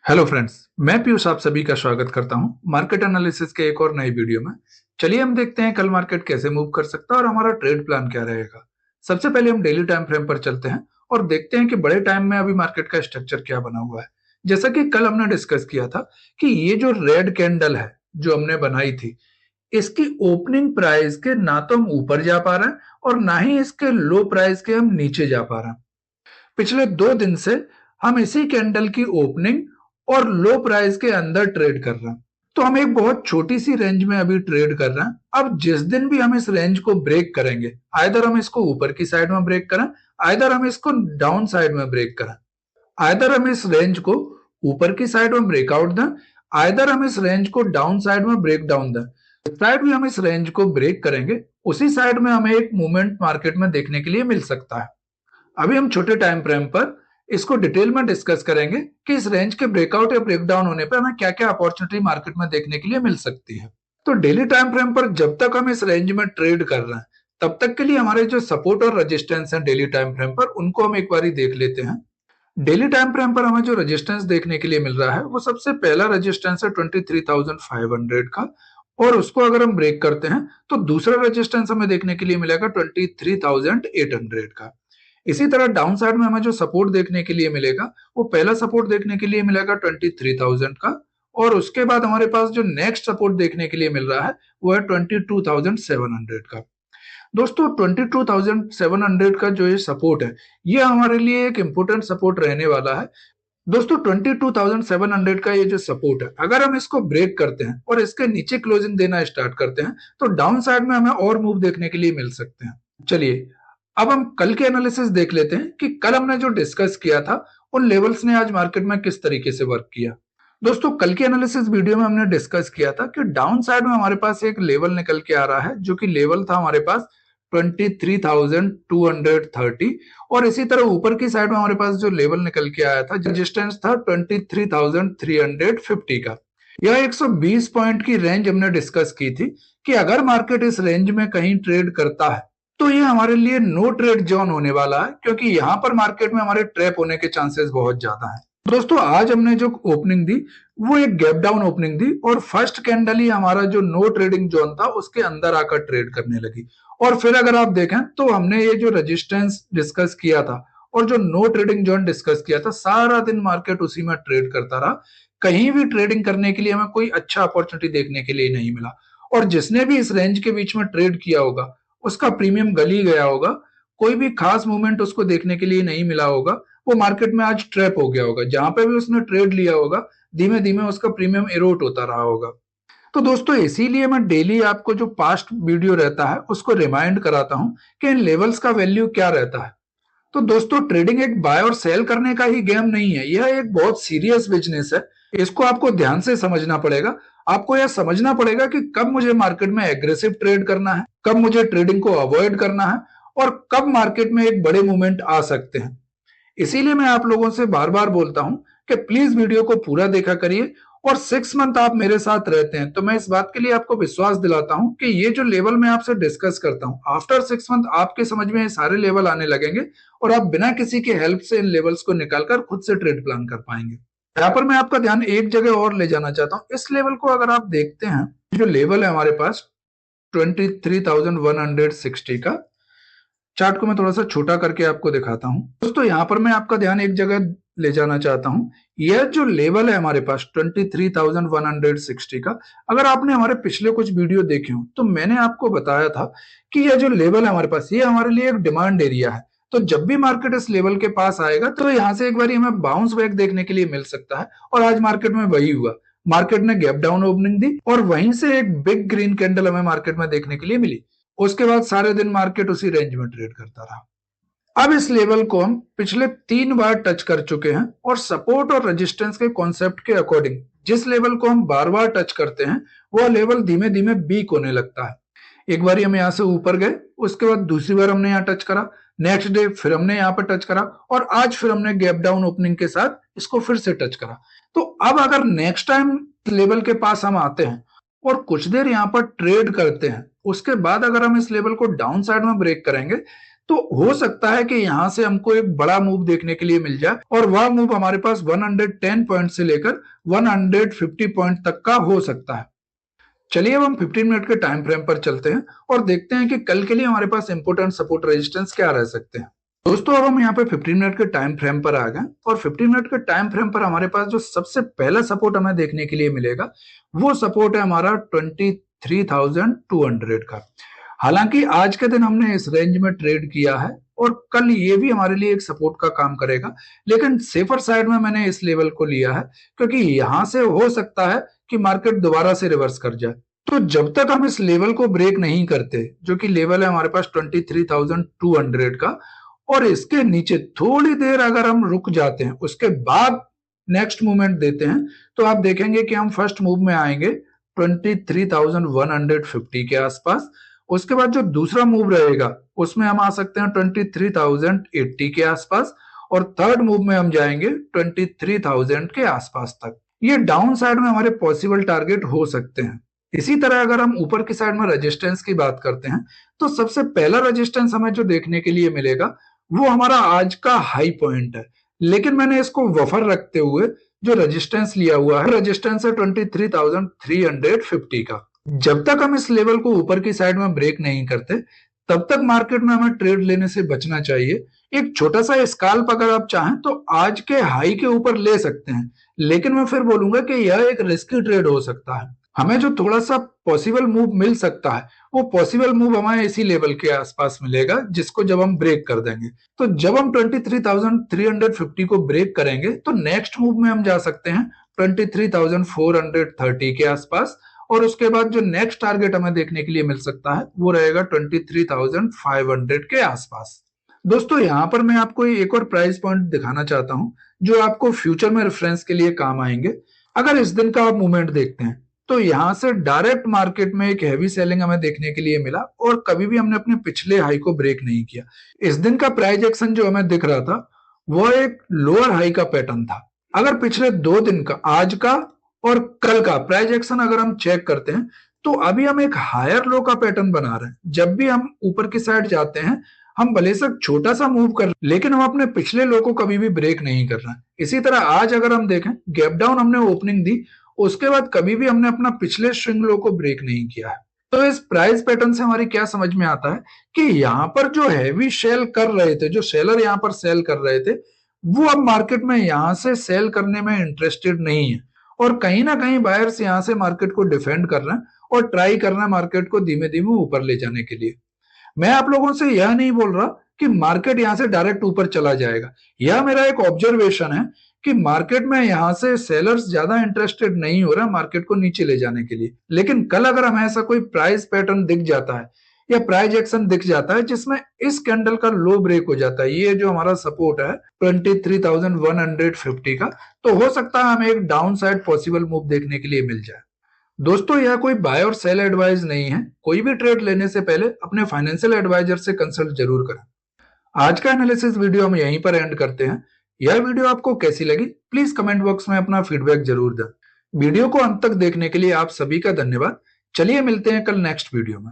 Hello friends, मैं पीयूष आप सभी का स्वागत करता हूं मार्केट एनालिसिस के एक और नई वीडियो में। चलिए हम देखते हैं कल मार्केट कैसे मूव कर सकता है और हमारा ट्रेड प्लान क्या रहेगा। सबसे पहले हम डेली टाइम फ्रेम पर चलते हैं और देखते हैं कि बड़े टाइम में अभी मार्केट का स्ट्रक्चर क्या बना हुआ है। जैसा कि कल हमने डिस्कस किया था कि ये जो रेड कैंडल है जो हमने बनाई थी, इसकी ओपनिंग प्राइस के ना तो हम ऊपर जा पा रहे हैं और ना ही इसके लो प्राइस के हम नीचे जा पा रहे हैं। पिछले 2 दिन से हम इसी कैंडल की ओपनिंग और लो प्राइस के अंदर ट्रेड कर रहे हैं। तो हम एक बहुत छोटी सी रेंज में अभी ट्रेड कर रहे हैं। अब जिस दिन भी हम इस रेंज को ब्रेक करेंगे, आइदर हम इसको ऊपर की साइड में ब्रेक करें, आइदर हम इसको डाउन साइड में ब्रेक करें, आइदर हम इस रेंज को ऊपर की साइड में ब्रेकआउट दें, आइदर हम इस रेंज को डाउन साइड में ब्रेक डाउन दें, साइड भी हम इस रेंज को ब्रेक करेंगे उसी साइड में हमें एक मूवमेंट मार्केट में देखने के लिए मिल सकता है। अभी हम छोटे टाइम फ्रेम पर इसको डिटेल में डिस्कस करेंगे कि इस रेंज के ब्रेकआउट या ब्रेकडाउन होने पर हमें क्या क्या अपॉर्चुनिटी मार्केट में देखने के लिए मिल सकती है। तो डेली टाइम फ्रेम पर जब तक हम इस रेंज में ट्रेड कर रहे हैं तब तक के लिए हमारे जो सपोर्ट और रेजिस्टेंस है डेली टाइम फ्रेम पर, उनको हम एक बार देख लेते हैं। डेली टाइम फ्रेम पर हमें जो रेजिस्टेंस देखने के लिए मिल रहा है वो सबसे पहला रेजिस्टेंस है 23,500 का, और उसको अगर हम ब्रेक करते हैं तो दूसरा रेजिस्टेंस हमें देखने के लिए मिलेगा 23,800 का। इसी तरह डाउन साइड में हमें जो सपोर्ट देखने के लिए मिलेगा वो पहला सपोर्ट देखने के लिए मिलेगा 23,000 का, और उसके बाद हमारे पास जो नेक्स्ट सपोर्ट देखने के लिए मिल रहा है वो है 22,700 का। दोस्तों 22,700 का जो ये सपोर्ट है ये हमारे लिए एक इंपोर्टेंट सपोर्ट रहने वाला है। दोस्तों 22,700 का ये जो सपोर्ट है, अगर हम इसको ब्रेक करते हैं और इसके नीचे क्लोजिंग देना स्टार्ट करते हैं तो डाउन साइड में हमें और मूव देखने के लिए मिल सकते हैं। चलिए अब हम कल के एनालिसिस देख लेते हैं कि कल हमने जो डिस्कस किया था उन लेवल्स ने आज मार्केट में किस तरीके से वर्क किया। दोस्तों कल के एनालिसिस वीडियो में हमने डिस्कस किया था कि डाउन साइड में हमारे पास एक लेवल निकल के आ रहा है जो कि लेवल था हमारे पास 23,230, और इसी तरह ऊपर की साइड में हमारे पास जो लेवल निकल के आया था रेजिस्टेंस था 23,350 का। यह 120 पॉइंट की रेंज हमने डिस्कस की थी कि अगर मार्केट इस रेंज में कहीं ट्रेड करता है तो ये हमारे लिए नो ट्रेड जोन होने वाला है, क्योंकि यहाँ पर मार्केट में हमारे ट्रैप होने के चांसेस बहुत ज्यादा हैं। दोस्तों आज हमने जो ओपनिंग दी वो एक गैप डाउन ओपनिंग दी, और फर्स्ट कैंडल ही हमारा जो नो ट्रेडिंग जोन था उसके अंदर आकर ट्रेड करने लगी। और फिर अगर आप देखें तो हमने ये जो रेजिस्टेंस डिस्कस किया था और जो नो ट्रेडिंग जोन डिस्कस किया था, सारा दिन मार्केट उसी में ट्रेड करता रहा। कहीं भी ट्रेडिंग करने के लिए हमें कोई अच्छा अपॉर्चुनिटी देखने के लिए नहीं मिला, और जिसने भी इस रेंज के बीच में ट्रेड किया होगा उसका प्रीमियम गल ही गया होगा। कोई भी खास मूवमेंट उसको देखने के लिए नहीं मिला होगा, वो मार्केट में आज ट्रैप हो गया होगा। जहां पे भी उसने ट्रेड लिया होगा धीमे धीमे उसका प्रीमियम इरोट होता रहा होगा। तो दोस्तों इसीलिए मैं डेली आपको जो पास्ट वीडियो रहता है उसको रिमाइंड कराता हूं कि इन लेवल्स का वैल्यू क्या रहता है। तो दोस्तों ट्रेडिंग एक बाय और सेल करने का ही गेम नहीं है, यह एक बहुत सीरियस बिजनेस है। इसको आपको ध्यान से समझना पड़ेगा। आपको यह समझना पड़ेगा कि कब मुझे मार्केट में एग्रेसिव ट्रेड करना है, कब मुझे ट्रेडिंग को अवॉइड करना है, और कब मार्केट में एक बड़े मूवमेंट आ सकते हैं। इसीलिए मैं आप लोगों से बार बार बोलता हूं कि प्लीज वीडियो को पूरा देखा करिए, और 6 मंथ आप मेरे साथ रहते हैं तो मैं इस बात के लिए आपको विश्वास दिलाता हूं कि ये जो लेवल मैं आपसे डिस्कस करता हूं, आफ्टर 6 मंथ आपके समझ में ये सारे लेवल आने लगेंगे और आप बिना किसी के हेल्प से इन लेवल्स को निकालकर खुद से ट्रेड प्लान कर पाएंगे। यहाँ पर मैं आपका ध्यान एक जगह और ले जाना चाहता हूँ। इस लेवल को अगर आप देखते हैं, जो लेवल है हमारे पास 23,160 का, चार्ट को मैं थोड़ा सा छोटा करके आपको दिखाता हूं। दोस्तों यहाँ पर मैं आपका ध्यान एक जगह ले जाना चाहता हूं। यह जो लेवल है हमारे पास 23,160 का, अगर आपने हमारे पिछले कुछ वीडियो देखे हो तो मैंने आपको बताया था कि यह जो लेवल है हमारे पास ये हमारे लिए एक डिमांड एरिया है। तो जब भी मार्केट इस लेवल के पास आएगा तो यहाँ से एक बार हमें बाउंस बैक देखने के लिए मिल सकता है, और आज मार्केट में वही हुआ। मार्केट ने गैप डाउन ओपनिंग दी और वहीं से एक बिग ग्रीन कैंडल हमें मार्केट में देखने के लिए मिली। उसके बाद सारे दिन मार्केट उसी रेंज में ट्रेड करता रहा। अब इस लेवल को हम पिछले 3 बार टच कर चुके हैं, और सपोर्ट और रेजिस्टेंस के कॉन्सेप्ट के अकॉर्डिंग जिस लेवल को हम बार बार टच करते हैं वह लेवल धीमे धीमे वीक होने लगता है। एक बार हम यहाँ से ऊपर गए, उसके बाद दूसरी बार हमने यहाँ टच करा, नेक्स्ट डे फिर हमने यहाँ पर टच करा, और आज फिर हमने गैप डाउन ओपनिंग के साथ इसको फिर से टच करा। तो अब अगर नेक्स्ट टाइम लेवल के पास हम आते हैं और कुछ देर यहाँ पर ट्रेड करते हैं, उसके बाद अगर हम इस लेवल को डाउन साइड में ब्रेक करेंगे तो हो सकता है कि यहां से हमको एक बड़ा मूव देखने के लिए मिल जाए और वह मूव हमारे पास 110 पॉइंट से लेकर 150 पॉइंट तक का हो सकता है। चलिए अब हम 15 मिनट के टाइम फ्रेम पर चलते हैं और देखते हैं कि कल के लिए हमारे पास इंपोर्टेंट सपोर्ट रेजिस्टेंस क्या रह सकते हैं। दोस्तों अब हम यहाँ पे 15 मिनट के टाइम फ्रेम पर आ गए और 15 मिनट के टाइम फ्रेम पर हमारे पास जो सबसे पहला सपोर्ट हमें देखने के लिए मिलेगा वो सपोर्ट है हमारा 23,200 का। हालांकि आज के दिन हमने इस रेंज में ट्रेड किया है और कल ये भी हमारे लिए एक सपोर्ट का काम करेगा, लेकिन सेफर साइड में मैंने इस लेवल को लिया है क्योंकि यहां से हो सकता है कि मार्केट दोबारा से रिवर्स कर जाए। तो जब तक हम इस लेवल को ब्रेक नहीं करते, जो कि लेवल है हमारे पास 23,200 का, और इसके नीचे थोड़ी देर अगर हम रुक जाते हैं उसके बाद नेक्स्ट मूवमेंट देते हैं, तो आप देखेंगे कि हम फर्स्ट मूव में आएंगे 23,150 के आसपास। उसके बाद जो दूसरा मूव रहेगा उसमें हम आ सकते हैं 23,080 के आसपास और थर्ड मूव में हम जाएंगे 23,000 के आसपास तक। ये डाउन साइड में हमारे पॉसिबल टारगेट हो सकते हैं। इसी तरह अगर हम ऊपर की साइड में रेजिस्टेंस की बात करते हैं तो सबसे पहला रेजिस्टेंस हमें जो देखने के लिए मिलेगा वो हमारा आज का हाई पॉइंट है, लेकिन मैंने इसको बफर रखते हुए जो रेजिस्टेंस लिया हुआ है रेजिस्टेंस है 23,350 का। जब तक हम इस लेवल को ऊपर की साइड में ब्रेक नहीं करते तब तक मार्केट में हमें ट्रेड लेने से बचना चाहिए। एक छोटा सा स्काल्प अगर आप चाहें तो आज के हाई के ऊपर ले सकते हैं, लेकिन मैं फिर बोलूंगा कि यह एक रिस्की ट्रेड हो सकता है। हमें जो थोड़ा सा पॉसिबल मूव मिल सकता है वो पॉसिबल मूव हमें इसी लेवल के आसपास मिलेगा जिसको जब हम ब्रेक कर देंगे। तो जब हम 23,350 को ब्रेक करेंगे तो नेक्स्ट मूव में हम जा सकते हैं 23,430 के आसपास और उसके बाद जो नेक्स्ट टारगेट हमें देखने के लिए मिल सकता है वो रहेगा 23,500 के आसपास। दोस्तों यहाँ पर मैं आपको एक और प्राइस पॉइंट दिखाना चाहता हूं जो आपको फ्यूचर में रेफरेंस के लिए काम आएंगे। अगर इस दिन का आप मूवमेंट देखते हैं तो यहां से डायरेक्ट मार्केट में एक हैवी सेलिंग हमें देखने के लिए मिला और कभी भी हमने अपने पिछले हाई को ब्रेक नहीं किया। इस दिन का प्राइस एक्शन जो हमें दिख रहा था वो एक लोअर हाई का पैटर्न था। अगर पिछले 2 दिन का, आज का और कल का प्राइस एक्शन अगर हम चेक करते हैं तो अभी हम एक हायर लो का पैटर्न बना रहे हैं। जब भी हम ऊपर की साइड जाते हैं हम भले से छोटा सा मूव कर लेकिन हम अपने पिछले लो को कभी भी ब्रेक नहीं कर रहे हैं। इसी तरह आज अगर हम देखें गैप डाउन हमने ओपनिंग दी, उसके बाद कभी भी हमने अपना पिछले स्विंग लो को ब्रेक नहीं किया है। तो इस प्राइस पैटर्न से हमारी क्या समझ में आता है कि यहाँ पर जो हैवी सेल कर रहे थे, जो सेलर यहाँ पर सेल कर रहे थे, वो अब मार्केट में यहाँ से सेल करने में इंटरेस्टेड नहीं है और कहीं ना कहीं बायर्स यहाँ से मार्केट को डिफेंड कर रहे हैं और ट्राई कर रहे हैं मार्केट को धीमे धीमे ऊपर ले जाने के लिए। मैं आप लोगों से यह नहीं बोल रहा कि मार्केट यहां से डायरेक्ट ऊपर चला जाएगा, यह मेरा एक ऑब्जर्वेशन है कि मार्केट में यहां से सेलर्स ज्यादा इंटरेस्टेड नहीं हो रहा मार्केट को नीचे ले जाने के लिए। लेकिन कल अगर हमें ऐसा कोई प्राइस पैटर्न दिख जाता है या प्राइस एक्शन दिख जाता है जिसमें इस कैंडल का लो ब्रेक हो जाता है, ये जो हमारा सपोर्ट है 23,150 का, तो हो सकता है हमें एक डाउन साइड पॉसिबल मूव देखने के लिए मिल जाए। दोस्तों यह कोई बाय और सेल एडवाइस नहीं है। कोई भी ट्रेड लेने से पहले अपने फाइनेंशियल एडवाइजर से कंसल्ट जरूर करें। आज का एनालिसिस वीडियो हम यहीं पर एंड करते हैं। यह वीडियो आपको कैसी लगी प्लीज कमेंट बॉक्स में अपना फीडबैक जरूर दें। वीडियो को अंत तक देखने के लिए आप सभी का धन्यवाद। चलिए मिलते हैं कल नेक्स्ट वीडियो में।